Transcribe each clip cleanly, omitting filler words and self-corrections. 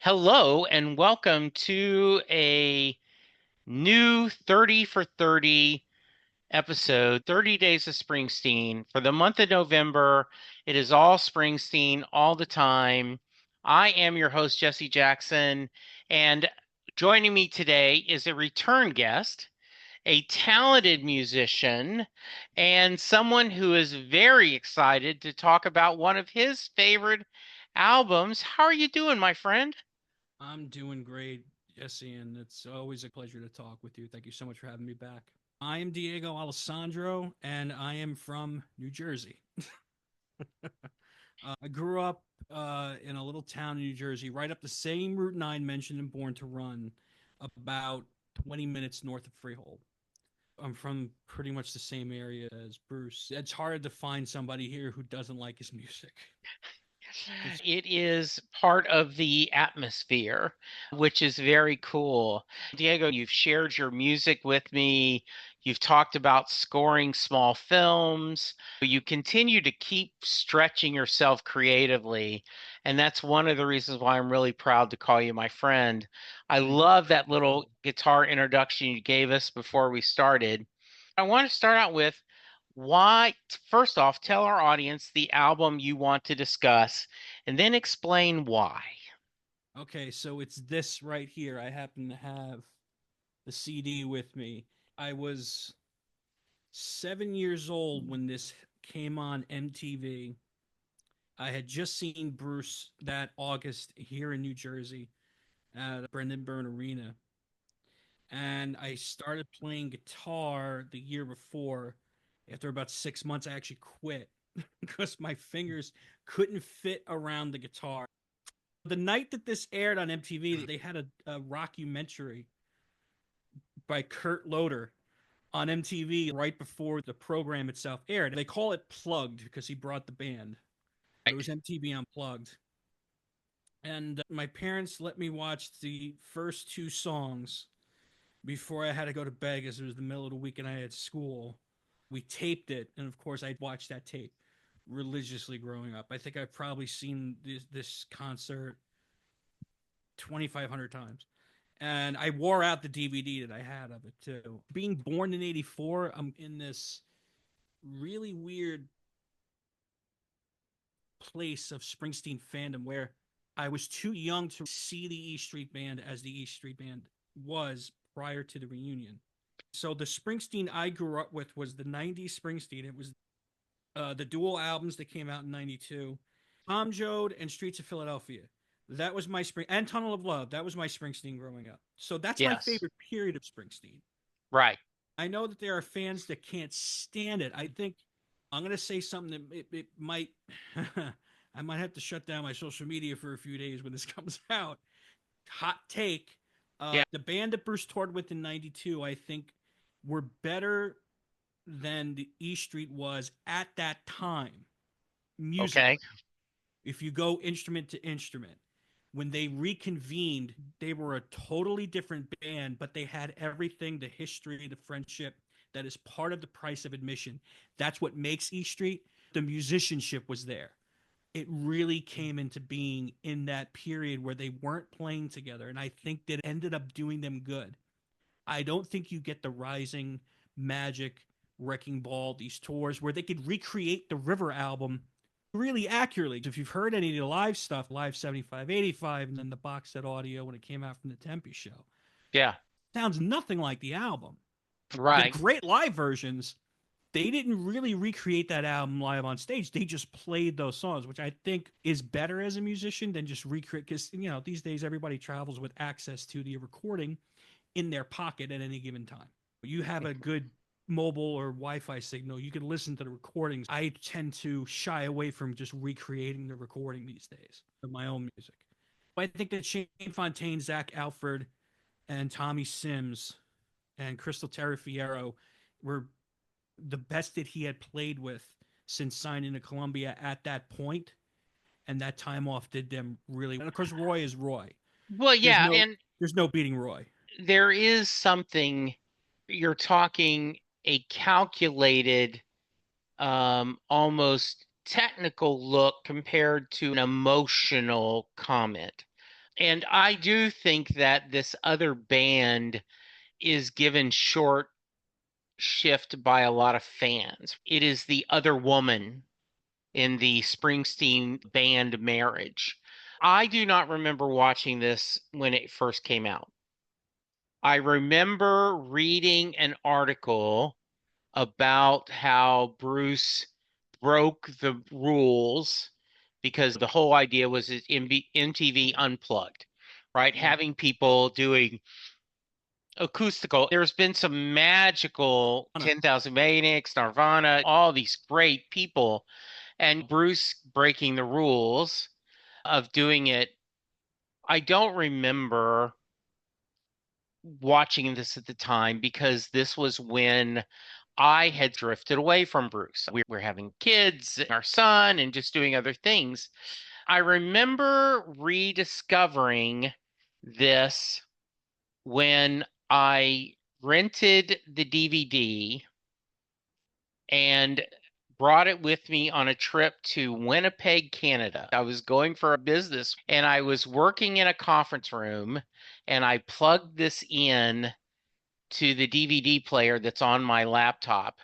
Hello and welcome to a new 30 for 30 episode, 30 Days of Springsteen. For the month of November, it is all Springsteen all the time. I am your host, Jesse Jackson, and joining me today is a return guest, a talented musician, and someone who is very excited to talk about one of his favorite albums. How are you doing, my friend? I'm doing great, Jesse, and it's always a pleasure to talk with you. Thank you so much for having me back. I am Diego Alessandro, and I am from New Jersey. I grew up in a little town in New Jersey, right up the same Route 9 mentioned in Born to Run, about 20 minutes north of Freehold. I'm from pretty much the same area as Bruce. It's hard to find somebody here who doesn't like his music. It is part of the atmosphere, which is very cool. Diego, you've shared your music with me. You've talked about scoring small films. You continue to keep stretching yourself creatively. And that's one of the reasons why I'm really proud to call you my friend. I Thank you. love that little guitar introduction you gave us before we started. I want to start out with why, first off, tell our audience the album you want to discuss and then explain why. Okay, so it's this right here. I happen to have the CD with me. I was 7 years old when this came on MTV. I had just seen Bruce that August here in New Jersey at Brendan Byrne Arena. And I started playing guitar the year before. After about 6 months, I actually quit because my fingers couldn't fit around the guitar. The night that this aired on MTV, they had a rockumentary by Kurt Loder on MTV right before the program itself aired. They call it Plugged because he brought the band, but it was MTV Unplugged. And my parents let me watch the first two songs before I had to go to bed because it was the middle of the week and I had school. We taped it, and of course, I watched that tape religiously growing up. I think I've probably seen this concert 2,500 times. And I wore out the DVD that I had of it too. Being born in '84, I'm in this really weird place of Springsteen fandom where I was too young to see the E Street Band as the E Street Band was prior to the reunion. So the Springsteen I grew up with was the '90s Springsteen. It was the dual albums that came out in '92, Tom Joad and Streets of Philadelphia. That was my spring and Tunnel of Love. That was my Springsteen growing up. So that's my Yes, favorite period of Springsteen. right. I know that there are fans that can't stand it. I think I'm gonna say something that it might I might have to shut down my social media for a few days when this comes out. Hot take. Yeah. The band that Bruce toured with in '92, I think, were better than the E Street was at that time, Okay. musically. If you go instrument to instrument, when they reconvened, they were a totally different band, but they had everything, the history, the friendship that is part of the price of admission. That's what makes E Street. The musicianship was there. It really came into being in that period where they weren't playing together. And I think that ended up doing them good. I don't think you get the Rising, Magic, Wrecking Ball, these tours where they could recreate the River album really accurately. If you've heard any of the live stuff, Live 75, 85, and then the box set audio when it came out from the Tempe show, Yeah. sounds nothing like the album. The Right. great live versions, they didn't really recreate that album live on stage. They just played those songs, which I think is better as a musician than just recreate. Because, these days everybody travels with access to the recording in their pocket at any given time. You have a good mobile or Wi-Fi signal, you can listen to the recordings. I tend to shy away from just recreating the recording these days of my own music. I think that Shane Fontaine, Zach Alford, and Tommy Sims and Crystal Terrafiero were the best that he had played with since signing to Columbia at that point, and that time off did them really. And of course, Roy is Roy. Well, There's yeah, no and there's no beating Roy. there is something you're talking a calculated, almost technical look compared to an emotional comment. And I do think that this other band is given short shift by a lot of fans. It is the other woman in the Springsteen band Marriage. I do not remember watching this when it first came out. I remember reading an article about how Bruce broke the rules because the whole idea was MTV Unplugged, right? Mm. Having people doing acoustical. There's been some magical Anna. 10,000 Maniacs, Nirvana, all these great people, and Bruce breaking the rules of doing it. I don't remember watching this at the time because this was when I had drifted away from Bruce. We were having kids, our son, and just doing other things. I remember rediscovering this when I rented the DVD and brought it with me on a trip to Winnipeg, Canada. I was going for a business and I was working in a conference room and I plugged this in to the DVD player that's on my laptop.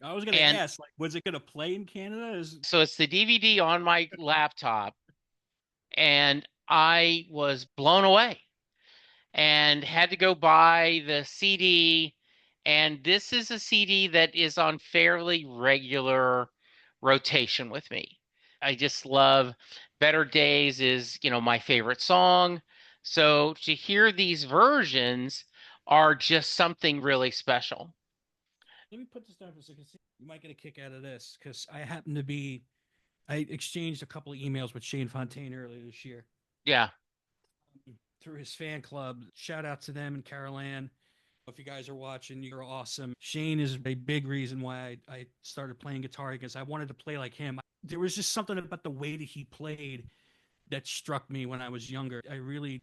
I was gonna And ask, like, was it gonna play in Canada? so it's the DVD on my laptop and I was blown away and had to go buy the CD. And this is a CD that is on fairly regular rotation with me. I just love Better Days is, my favorite song. So to hear these versions are just something really special. Let me put this down for a second. You might get a kick out of this because I exchanged a couple of emails with Shane Fontaine earlier this year Yeah. through his fan club. Shout out to them and Carol Ann. If you guys are watching, you're awesome. Shane is a big reason why I started playing guitar because I wanted to play like him. There was just something about the way that he played that struck me when I was younger. I really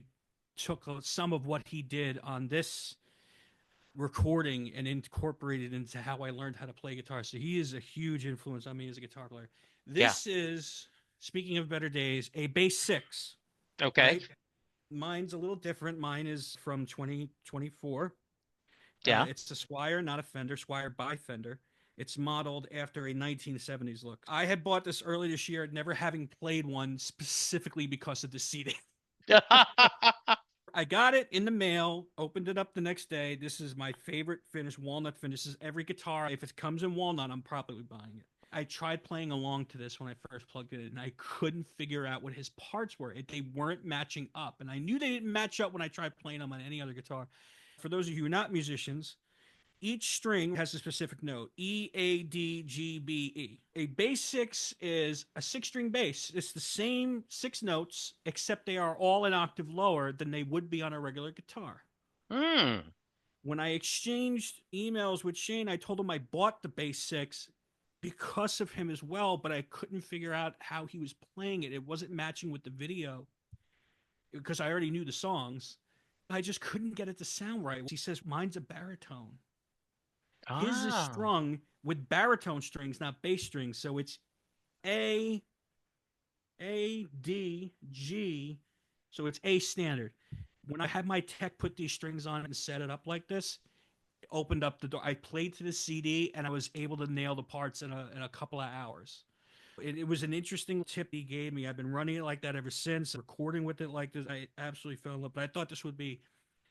took some of what he did on this recording and incorporated into how I learned how to play guitar. So he is a huge influence on me as a guitar player. Yeah. This is, speaking of Better Days, a bass six, Okay. right? Mine's a little different. Mine is from 2024. Yeah. It's a Squire, not a Fender, Squire by Fender. It's modeled after a 1970s look. I had bought this early this year, never having played one specifically because of the CD. I got it in the mail, opened it up the next day. This is my favorite finish, walnut finish. This is every guitar. If it comes in walnut, I'm probably buying it. I tried playing along to this when I first plugged it in, and I couldn't figure out what his parts were. They weren't matching up, and I knew they didn't match up when I tried playing them on any other guitar. For those of you who are not musicians, each string has a specific note: E, A, D, G, B, E. A bass six is a six string bass. It's the same six notes, except they are all an octave lower than they would be on a regular guitar. Hmm. When I exchanged emails with Shane, I told him I bought the bass six because of him as well, but I couldn't figure out how he was playing it. It wasn't matching with the video because I already knew the songs. I just couldn't get it to sound right. He says mine's a baritone. His is Oh. strung with baritone strings, not bass strings. So it's A, A, D, G. So it's A standard. When I had my tech put these strings on and set it up like this, it opened up the door. I played to the CD and I was able to nail the parts in a couple of hours. It was an interesting tip he gave me. I've been running it like that ever since, recording with it like this. I absolutely fell in love. But I thought this would be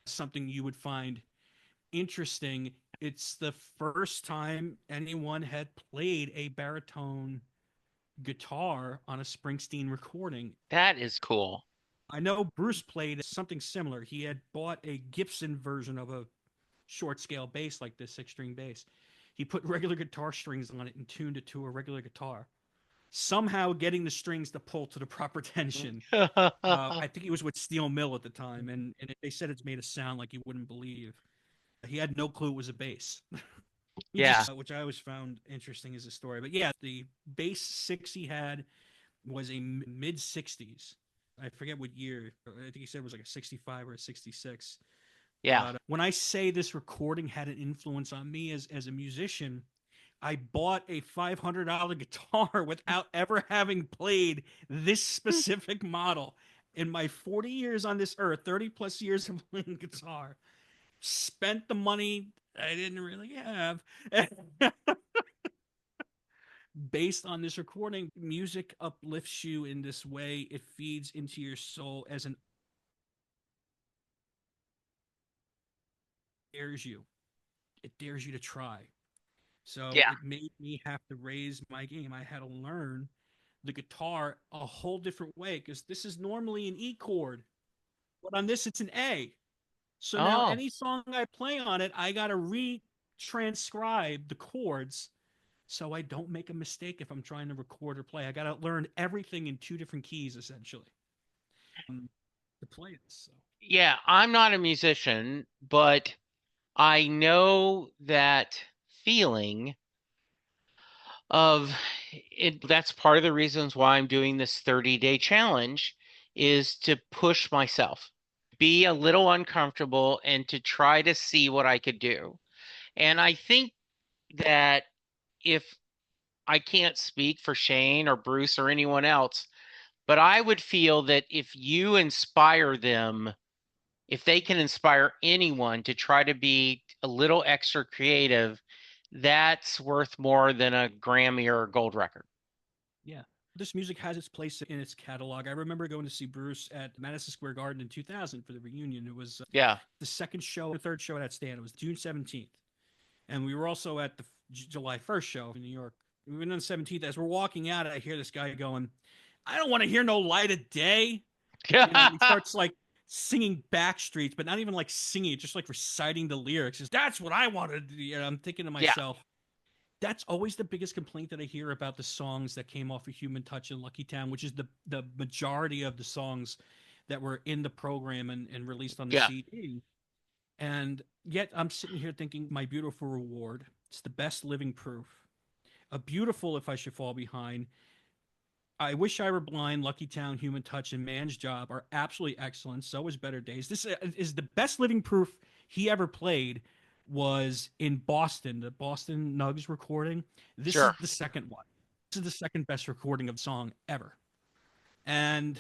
something you would find interesting. It's the first time anyone had played a baritone guitar on a Springsteen recording. That is cool. I know Bruce played something similar. He had bought a Gibson version of a short scale bass like this, six string bass. He put regular guitar strings on it and tuned it to a regular guitar, somehow getting the strings to pull to the proper tension. I think he was with Steel Mill at the time, and they said it's made a sound like you wouldn't believe. He had no clue it was a bass. He Yeah. just, which I always found interesting as a story. But yeah, the bass six he had was a mid 60s. I forget what year. I think he said it was like a 65 or a 66. Yeah. But when I say this recording had an influence on me as a musician, I bought a $500 guitar without ever having played this specific model. in my 40 years on this earth, 30 plus years of playing guitar, spent the money I didn't really have based on this recording. Music uplifts you in this way. It feeds into your soul as an dares you. It dares you to try. So Yeah. it made me have to raise my game. I had to learn the guitar a whole different way because this is normally an E chord, but on this it's an A. So now Oh, any song I play on it, I got to retranscribe the chords so I don't make a mistake if I'm trying to record or play. I got to learn everything in two different keys essentially um, to play this. So. yeah. I'm not a musician, but I know that feeling of it. That's part of the reasons why I'm doing this 30-day challenge is to push myself, be a little uncomfortable, and to try to see what I could do. And I think that if I can't speak for Shane or Bruce or anyone else, but I would feel that if you inspire them, if they can inspire anyone to try to be a little extra creative, that's worth more than a Grammy or a gold record. Yeah. This music has its place in its catalog. I remember going to see Bruce at Madison Square Garden in 2000 for the reunion. It was Yeah. the second show, the third show at that stand. It was June 17th. And we were also at the July 1st show in New York. We went on the 17th. As we're walking out, I hear this guy going, I don't want to hear no light of day. And he starts like singing Backstreets, but not even like singing, just like reciting the lyrics. That's what I wanted to do. And I'm thinking to Yeah. myself, that's always the biggest complaint that I hear about the songs that came off of Human Touch and Lucky Town, which is the majority of the songs that were in the program and released on the Yeah. CD. And yet I'm sitting here thinking, My Beautiful Reward, it's the best living proof. A Beautiful If I Should Fall Behind, I Wish I Were Blind, Lucky Town, Human Touch, and Man's Job are absolutely excellent. So is Better Days. This is the best living proof he ever played was in Boston, the Boston Nugs recording. This is Sure. the second one. This is the second best recording of song ever. And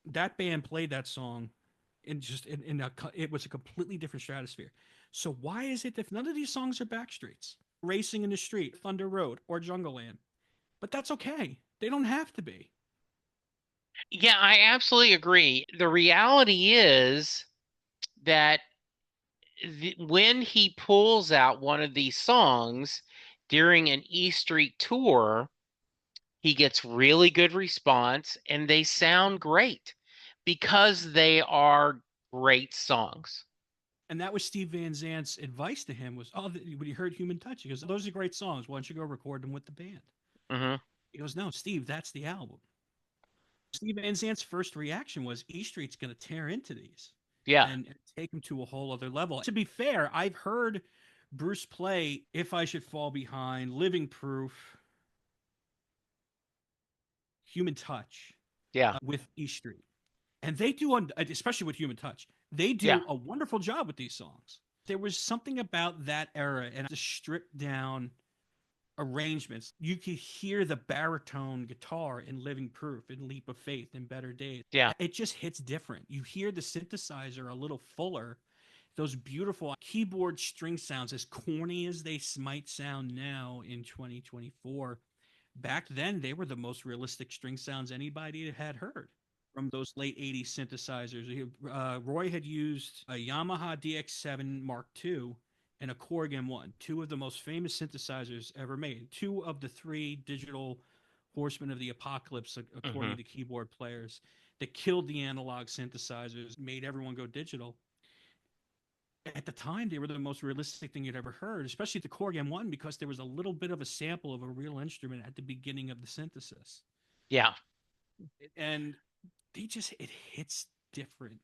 that band played that song it was a completely different stratosphere. So why is it that none of these songs are Backstreets? Racing in the Street, Thunder Road, or Jungleland? But that's okay. They don't have to be. Yeah, I absolutely agree. The reality is that when he pulls out one of these songs during an E Street tour, he gets really good response and they sound great because they are great songs. And that was Steve Van Zant's advice to him was, when he heard Human Touch, he goes, those are great songs. Why don't you go record them with the band? Hmm. He goes, no, Steve, that's the album. Steve Van Zant's first reaction was E Street's going to tear into these Yeah. and take them to a whole other level. To be fair, I've heard Bruce play If I Should Fall Behind, Living Proof, Human Touch Yeah. with E Street. And they do, especially with Human Touch, they Yeah. do a wonderful job with these songs. There was something about that era and the stripped down arrangements. You could hear the baritone guitar in Living Proof, in Leap of Faith, in Better Days. Yeah. It just hits different. You hear the synthesizer a little fuller. Those beautiful keyboard string sounds, as corny as they might sound now in 2024, back then they were the most realistic string sounds anybody had heard from those late 80s synthesizers. Roy had used a Yamaha DX7 Mark II and a Korg M1, two of the most famous synthesizers ever made, two of the three digital horsemen of the apocalypse, according Hmm. to keyboard players, that killed the analog synthesizers, made everyone go digital. At the time, they were the most realistic thing you'd ever heard, especially the Korg M1, because there was a little bit of a sample of a real instrument at the beginning of the synthesis. Yeah. And it hits different.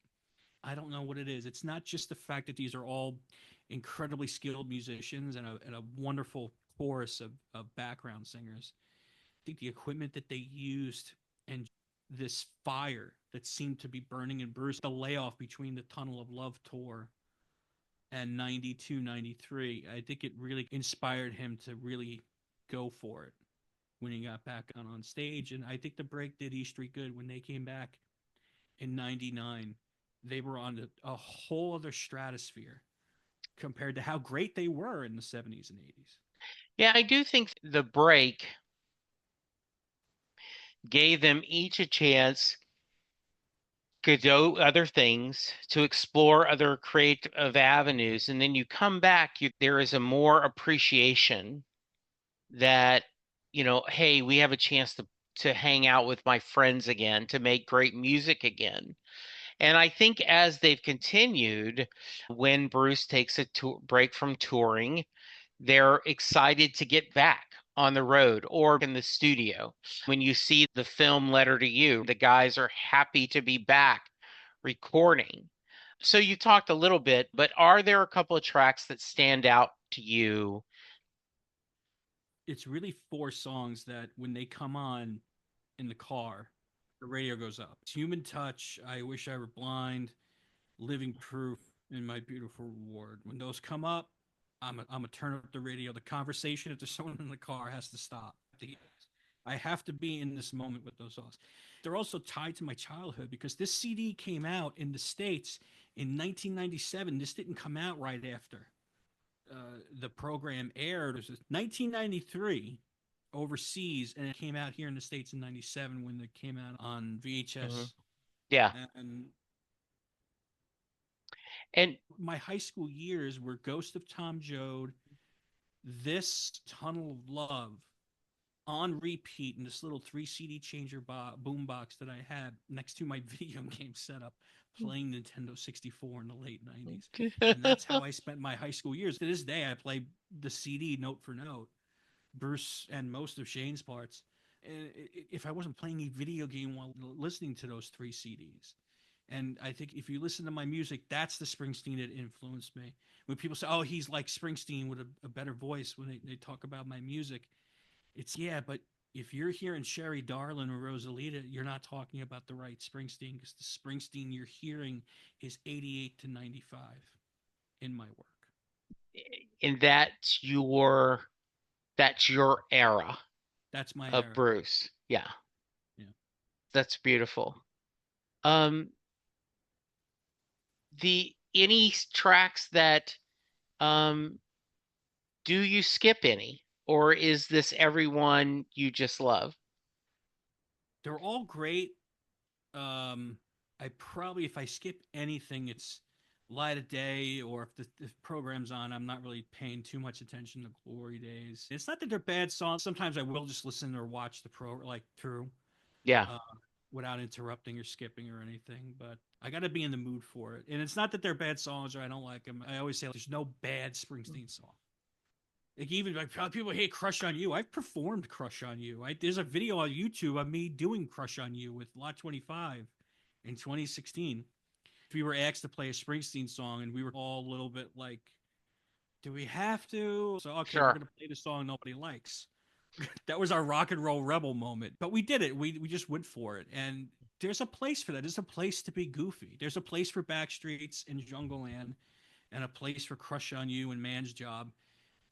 I don't know what it is. It's not just the fact that these are all incredibly skilled musicians and a wonderful chorus of background singers. I think the equipment that they used and this fire that seemed to be burning in Bruce, the layoff between the Tunnel of Love tour and 92, 93, I think it really inspired him to really go for it when he got back on stage. And I think the break did E Street good when they came back in 99, they were on a whole other stratosphere compared to how great they were in the 70s and 80s. Yeah, I do think the break gave them each a chance to do other things, to explore other creative avenues. And then you come back, there is a more appreciation that, hey, we have a chance to hang out with my friends again, to make great music again. And I think as they've continued, when Bruce takes a break from touring, they're excited to get back on the road or in the studio. When you see the film Letter to You, the guys are happy to be back recording. So you talked a little bit, but are there a couple of tracks that stand out to you? It's really four songs that when they come on in the car, the radio goes up. It's Human Touch, I Wish I Were Blind, Living Proof, and My Beautiful Reward. When those come up, I'm a turn up the radio. The conversation, if there's someone in the car, has to stop. I have to be in this moment with those songs. They're also tied to my childhood because this CD came out in the States in 1997. This didn't come out right after the program aired. It was 1993 overseas, and it came out here in the States in 97 when it came out on Mhm. VHS. Yeah. And And my high school years were Ghost of Tom Joad, this Tunnel of Love on repeat in this little 3 CD changer boom box that I had next to my video game setup playing Nintendo 64 in the late 90s. And that's how I spent my high school years. To this day, I play the CD note for note, Bruce and most of Shane's parts. And if I wasn't playing a video game while listening to those 3 CDs. And I think if you listen to my music, that's the Springsteen that influenced me. When people say, oh, he's like Springsteen with a better voice when they talk about my music, it's yeah, but if you're hearing Sherry Darlin or Rosalita, you're not talking about the right Springsteen because the Springsteen you're hearing is 88 to 95 in my work. and that's your era That's my of era. Bruce. Yeah, Yeah. that's beautiful. Um, the any tracks that um do you skip any, or is this everyone you just love? They're all great. Um, I probably, if I skip anything, it's Light of Day, or if the program's on, I'm not really paying too much attention to Glory Days. It's not that they're bad songs. Sometimes I will just listen or watch the like through Yeah, uh, without interrupting or skipping or anything. But I got to be in the mood for it. And it's not that they're bad songs or I don't like them. I always say like, there's no bad Springsteen song. Like even like people hate Crush on You. I've performed Crush on You. There's a video on YouTube of me doing Crush on You with Lot 25 in 2016. We were asked to play a Springsteen song, and we were all a little bit like, "Do we have to?" So okay, we're sure. gonna play the song nobody likes. That was our rock and roll rebel moment. But we did it. We just went for it. And there's a place for that. There's a place to be goofy. There's a place for Backstreets and Jungleland, and a place for Crush on You and Man's Job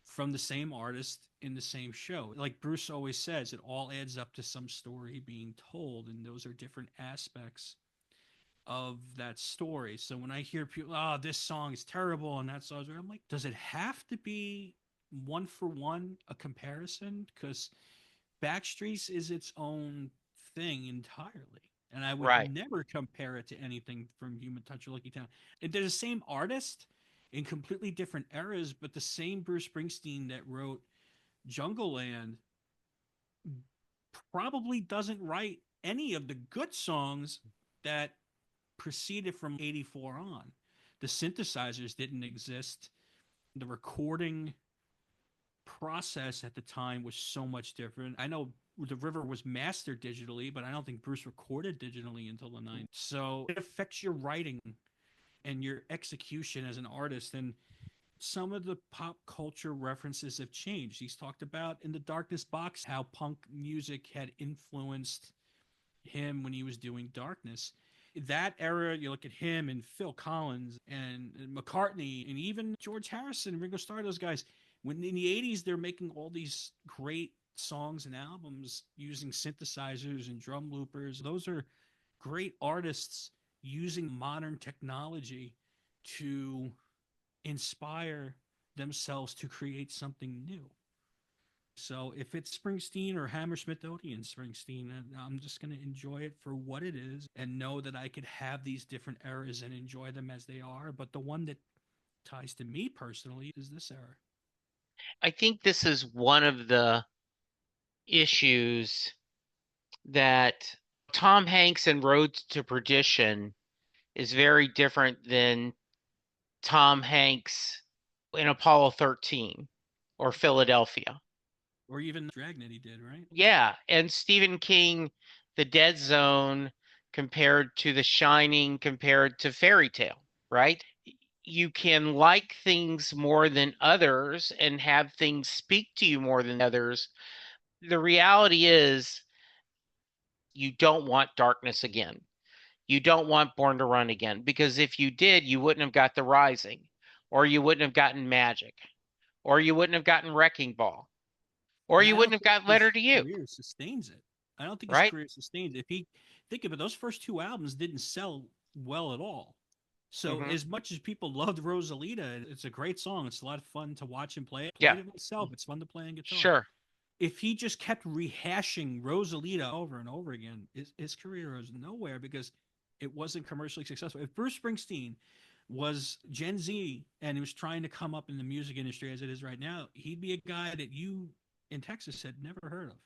from the same artist in the same show. Like Bruce always says, it all adds up to some story being told, and those are different aspects of that story. So when I hear people, oh, this song is terrible and that song, I'm like, does it have to be one for one a comparison? Because Backstreets is its own thing entirely. And I would Right. never compare it to anything from Human Touch or Lucky Town. They're the same artist in completely different eras, but the same Bruce Springsteen that wrote Jungle Land probably doesn't write any of the good songs that proceeded from 84 on. The synthesizers didn't exist. The recording process at the time was so much different. I know the River was mastered digitally, but I don't think Bruce recorded digitally until the 90s. So it affects your writing and your execution as an artist. And some of the pop culture references have changed. He's talked about in the Darkness Box how punk music had influenced him when he was doing Darkness. That era, you look at him and Phil Collins and McCartney and even George Harrison, Ringo Starr, those guys. When in the 80s, they're making all these great songs and albums using synthesizers and drum loopers. Those are great artists using modern technology to inspire themselves to create something new. So if it's Springsteen or Hammersmith Odeon Springsteen, I'm just going to enjoy it for what it is and know that I could have these different eras and enjoy them as they are. But the one that ties to me personally is this era. I think this is one of the issues that Tom Hanks in Road to Perdition is very different than Tom Hanks in Apollo 13 or Philadelphia. Or even Dragnet he did, right? Yeah, and Stephen King, The Dead Zone compared to The Shining compared to Fairy Tale, right? You can like things more than others and have things speak to you more than others. The reality is you don't want Darkness again. You don't want Born to Run again, because if you did, you wouldn't have got The Rising, or you wouldn't have gotten Magic, or you wouldn't have gotten Wrecking Ball, or And you I don't wouldn't have think got his Letter to You, career sustains it. I don't think his right? career sustains it. If he think of it, those first two albums didn't sell well at all. So Mm-hmm. as much as people loved Rosalita, it's a great song. It's a lot of fun to watch him play it. Yeah, Played it myself. It's fun to play on guitar. sure. If he just kept rehashing Rosalita over and over again, his career was nowhere because it wasn't commercially successful. If Bruce Springsteen was Gen Z and he was trying to come up in the music industry as it is right now, he'd be a guy that you in Texas had never heard of.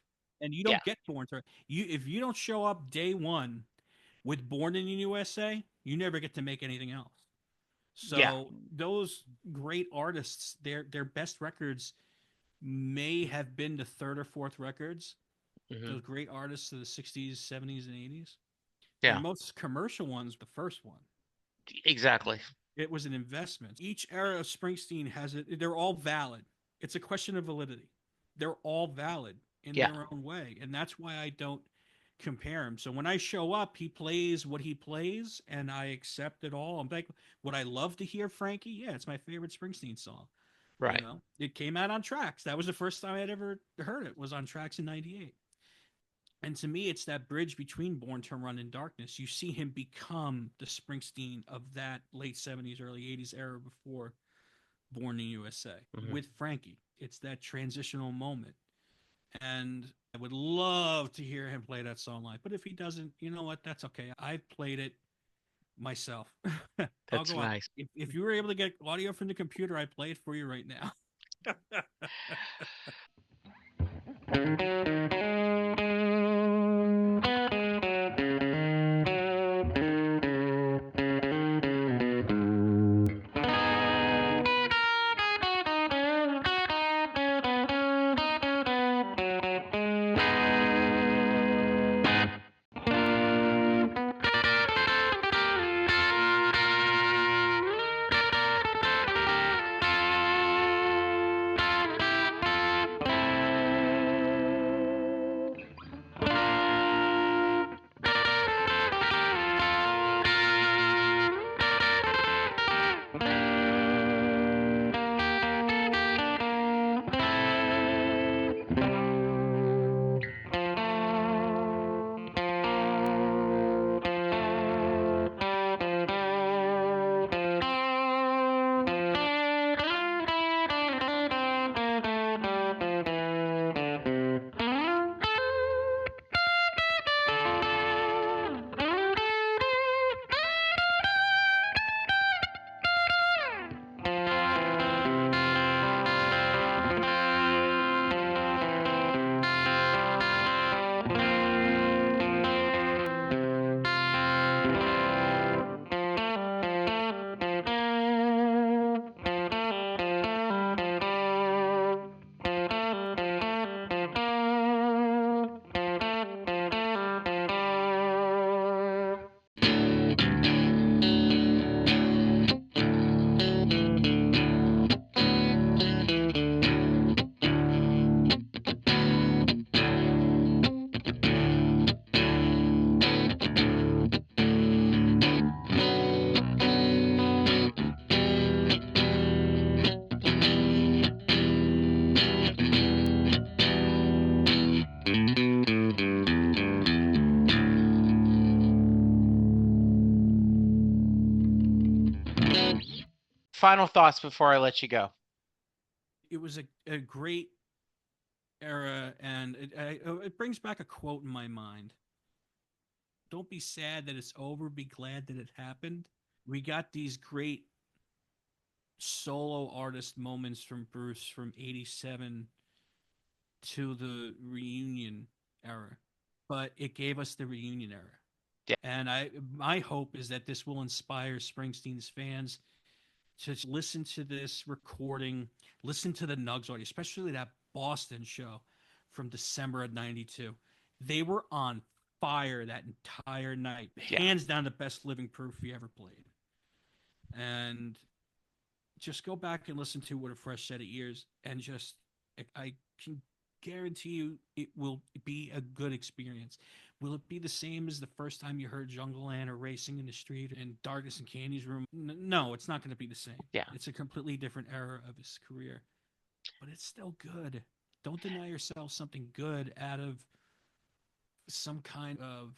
And you Yeah, don't get Born to you if you don't show up day one with Born in the USA, you never get to make anything else. yeah. So those great artists, their best records may have been the third or fourth records. Mm-hmm. Those great artists of the 60s, 70s, and 80s. Their Yeah, most commercial ones, the first one. exactly. It was an investment. Each era of Springsteen has it. They're all valid. It's a question of validity. They're all valid in Yeah, their own way, and that's why I don't compare him. So when I show up, he plays what he plays, and I accept it all. I'm like, would I love to hear Frankie? Yeah, it's my favorite Springsteen song. You right. know, it came out on tracks. That was the first time I'd ever heard it. Was on tracks in '98. And to me, it's that bridge between Born to Run and Darkness. You see him become the Springsteen of that late '70s, early '80s era before Born in USA Mm-hmm. with Frankie. It's that transitional moment. And I would love to hear him play that song live. But if he doesn't, you know what? That's okay. I've played it myself. I'll That's go out. nice. If you were able to get audio from the computer, I'd play it for you right now. Final thoughts before I let you go. It was a great era, and it brings back a quote in my mind. Don't be sad that it's over, be glad that it happened. We got these great solo artist moments from Bruce from 87 to the reunion era, but it gave us the reunion era. Yeah. And my hope is that this will inspire Springsteen's fans to listen to this recording, listen to the Nugs audio, especially that Boston show from December of '92. They were on fire that entire night. Yeah. Hands down the best living proof we ever played. And just go back and listen to it with a fresh set of ears, and just I can guarantee you it will be a good experience. Will it be the same as the first time you heard Jungle Land or Racing in the Street and Darkness and Candy's Room? No, it's not going to be the same. Yeah. It's a completely different era of his career, but it's still good. Don't deny yourself something good out of some kind of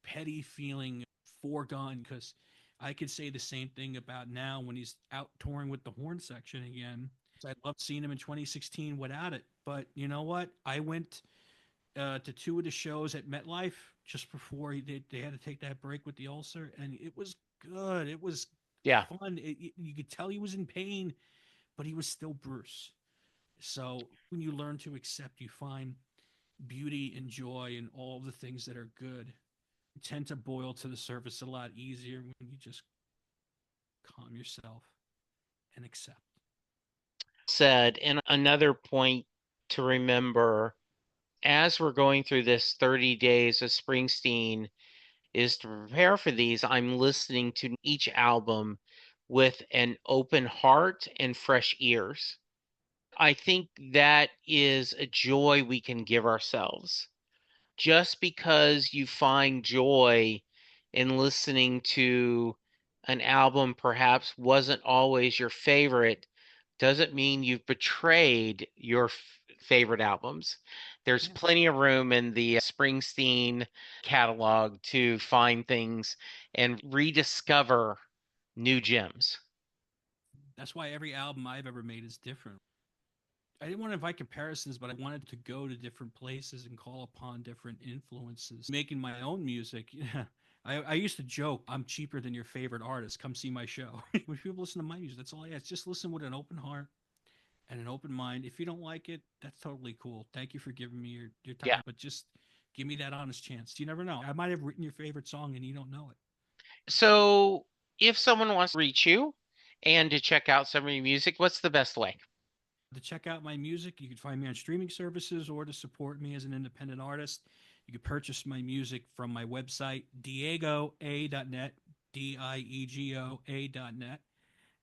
petty feeling foregone, because I could say the same thing about now when he's out touring with the horn section again. I loved seeing him in 2016 without it. But you know what? I went to two of the shows at MetLife just before they had to take that break with the ulcer, and it was good. It was Yeah. fun. You could tell he was in pain, but he was still Bruce. So when you learn to accept, you find beauty and joy in all the things that are good. You tend to boil to the surface a lot easier when you just calm yourself and accept. Said, and another point to remember as we're going through this 30 days of Springsteen is to prepare for these. I'm listening to each album with an open heart and fresh ears. I think that is a joy we can give ourselves. Just because you find joy in listening to an album perhaps wasn't always your favorite doesn't mean you've betrayed your favorite albums. There's Yeah. plenty of room in the Springsteen catalog to find things and rediscover new gems. That's why every album I've ever made is different. I didn't want to invite comparisons, but I wanted to go to different places and call upon different influences. Making my own music, yeah. I used to joke, I'm cheaper than your favorite artist. Come see my show. When people listen to my music, that's all I ask. Just listen with an open heart and an open mind. If you don't like it, that's totally cool. Thank you for giving me your Yeah. time, but just give me that honest chance. You never know. I might have written your favorite song and you don't know it. So, if someone wants to reach you and to check out some of your music, what's the best way? To check out my music, you can find me on streaming services, or to support me as an independent artist, you can purchase my music from my website, diegoa.net, diegoa.net.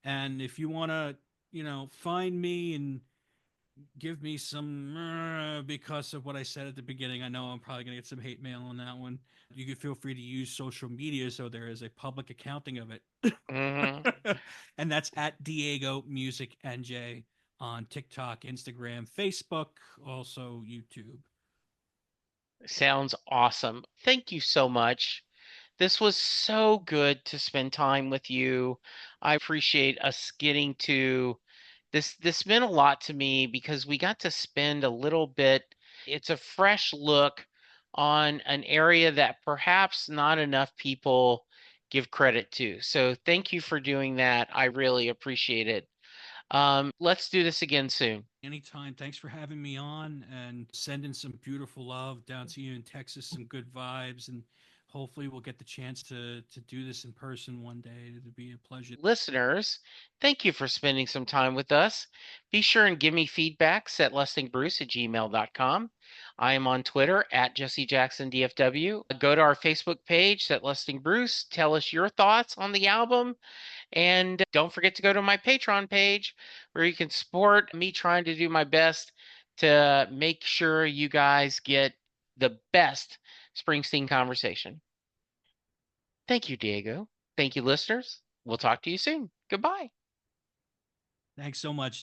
And if you want to, find me and give me some because of what I said at the beginning, I know I'm probably going to get some hate mail on that one. You can feel free to use social media so there is a public accounting of it. Mm-hmm. And that's at Diego Music NJ on TikTok, Instagram, Facebook, also YouTube. Sounds awesome. Thank you so much. This was so good to spend time with you. I appreciate us getting to this. This meant a lot to me because we got to spend a little bit. It's a fresh look on an area that perhaps not enough people give credit to. So thank you for doing that. I really appreciate it. Let's do this again soon. Anytime. Thanks for having me on and sending some beautiful love down to you in Texas, some good vibes, and hopefully we'll get the chance to do this in person one day. It'd be a pleasure. Listeners, thank you for spending some time with us. Be sure and give me feedbacks at lustingbruce@gmail.com. I am on Twitter at Jesse Jackson DFW. Go to our Facebook page, Set Lusting Bruce. Tell us your thoughts on the album. And don't forget to go to my Patreon page where you can support me trying to do my best to make sure you guys get the best Springsteen conversation. Thank you, Diego. Thank you, listeners. We'll talk to you soon. Goodbye. Thanks so much.